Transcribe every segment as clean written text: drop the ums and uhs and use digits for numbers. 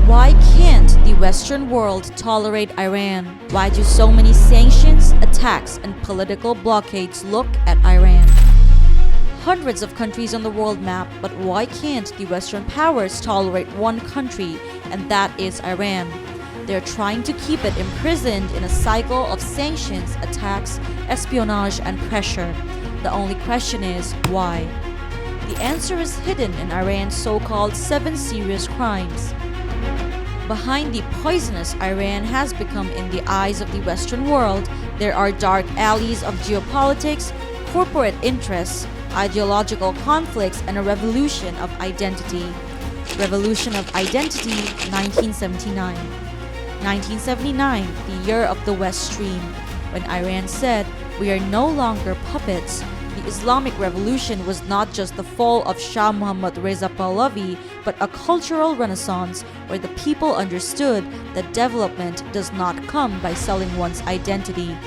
Why can't the Western world tolerate Iran? Why do so many sanctions, attacks, and political blockades look at Iran? Hundreds of countries on the world map, but why can't the Western powers tolerate one country, and that is Iran? They're trying to keep it imprisoned in a cycle of sanctions, attacks, espionage, and pressure. The only question is, why? The answer is hidden in Iran's so-called 7 serious crimes. Behind the poisonous Iran has become in the eyes of the Western world, there are dark alleys of geopolitics, corporate interests, ideological conflicts, and a revolution of identity. Revolution of Identity, 1979. 1979, the year of the West Stream, when Iran said, "We are no longer puppets." The Islamic Revolution was not just the fall of Shah Muhammad Reza Pahlavi, but a cultural renaissance where the people understood that development does not come by selling one's identity.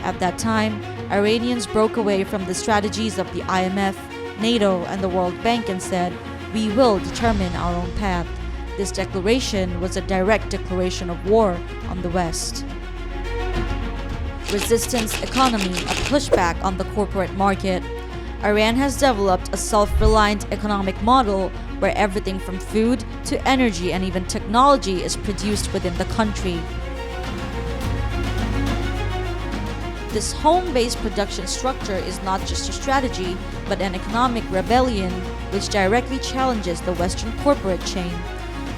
At that time, Iranians broke away from the strategies of the IMF, NATO, and the World Bank and said, "We will determine our own path." This declaration was a direct declaration of war on the West. Resistance economy, a pushback on the corporate market. Iran has developed a self-reliant economic model where everything from food to energy and even technology is produced within the country. This home-based production structure is not just a strategy, but an economic rebellion which directly challenges the Western corporate chain.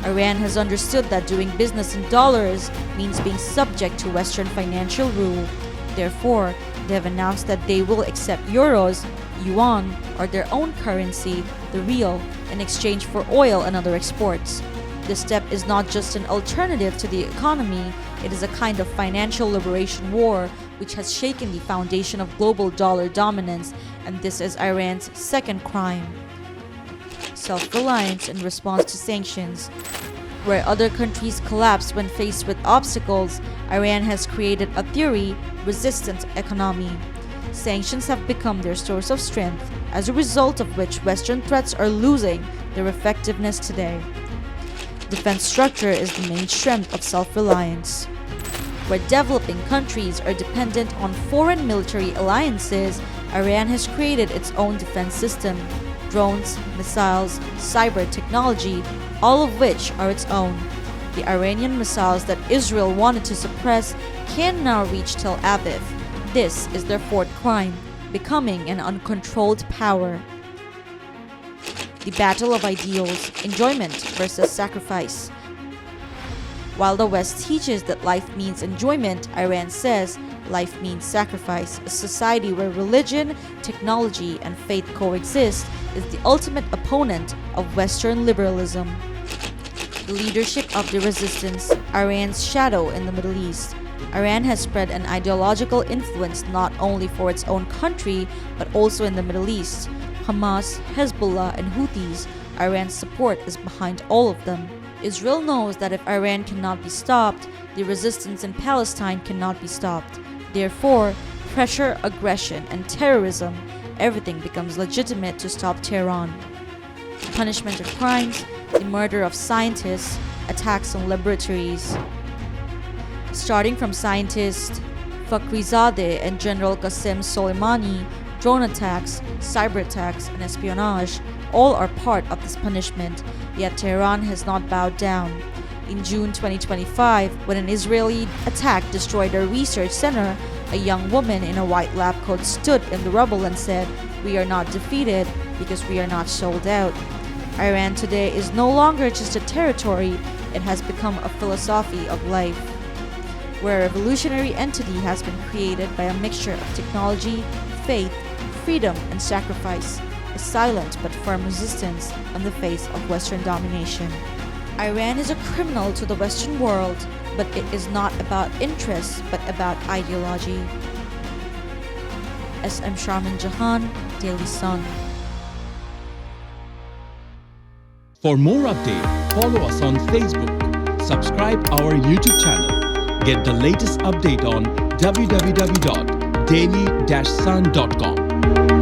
Iran has understood that doing business in dollars means being subject to Western financial rule. Therefore, they have announced that they will accept euros, yuan, or their own currency, the rial, in exchange for oil and other exports. This step is not just an alternative to the economy, it is a kind of financial liberation war which has shaken the foundation of global dollar dominance, and this is Iran's second crime. Self-reliance in response to sanctions. Where other countries collapse when faced with obstacles, Iran has created a theory, resistance economy. Sanctions have become their source of strength, as a result of which Western threats are losing their effectiveness today. Defense structure is the main strength of self-reliance. Where developing countries are dependent on foreign military alliances, Iran has created its own defense system. Drones, missiles, cyber technology, all of which are its own. The Iranian missiles that Israel wanted to suppress can now reach Tel Aviv. This is their fourth crime, becoming an uncontrolled power. The battle of ideals, enjoyment versus sacrifice. While the West teaches that life means enjoyment, Iran says life means sacrifice. A society where religion, technology, and faith coexist is the ultimate opponent of Western liberalism. The leadership of the resistance, Iran's shadow in the Middle East. Iran has spread an ideological influence not only for its own country, but also in the Middle East. Hamas, Hezbollah, and Houthis, Iran's support is behind all of them. Israel knows that if Iran cannot be stopped, the resistance in Palestine cannot be stopped. Therefore, pressure, aggression, and terrorism, everything becomes legitimate to stop Tehran. Punishment of crimes, the murder of scientists, attacks on laboratories. Starting from scientist Fakhrizadeh and General Qasem Soleimani, drone attacks, cyber attacks, and espionage, all are part of this punishment, yet Tehran has not bowed down. In June 2025, when an Israeli attack destroyed a research center, a young woman in a white lab coat stood in the rubble and said, "We are not defeated because we are not sold out." Iran today is no longer just a territory, it has become a philosophy of life, where a revolutionary entity has been created by a mixture of technology, faith, freedom, and sacrifice, a silent but firm resistance in the face of Western domination. Iran is a criminal to the Western world, but it is not about interests, but about ideology. S.M. Sharman Jahan, Daily Sun. For more updates, follow us on Facebook, subscribe our YouTube channel, get the latest update on www.daily-sun.com.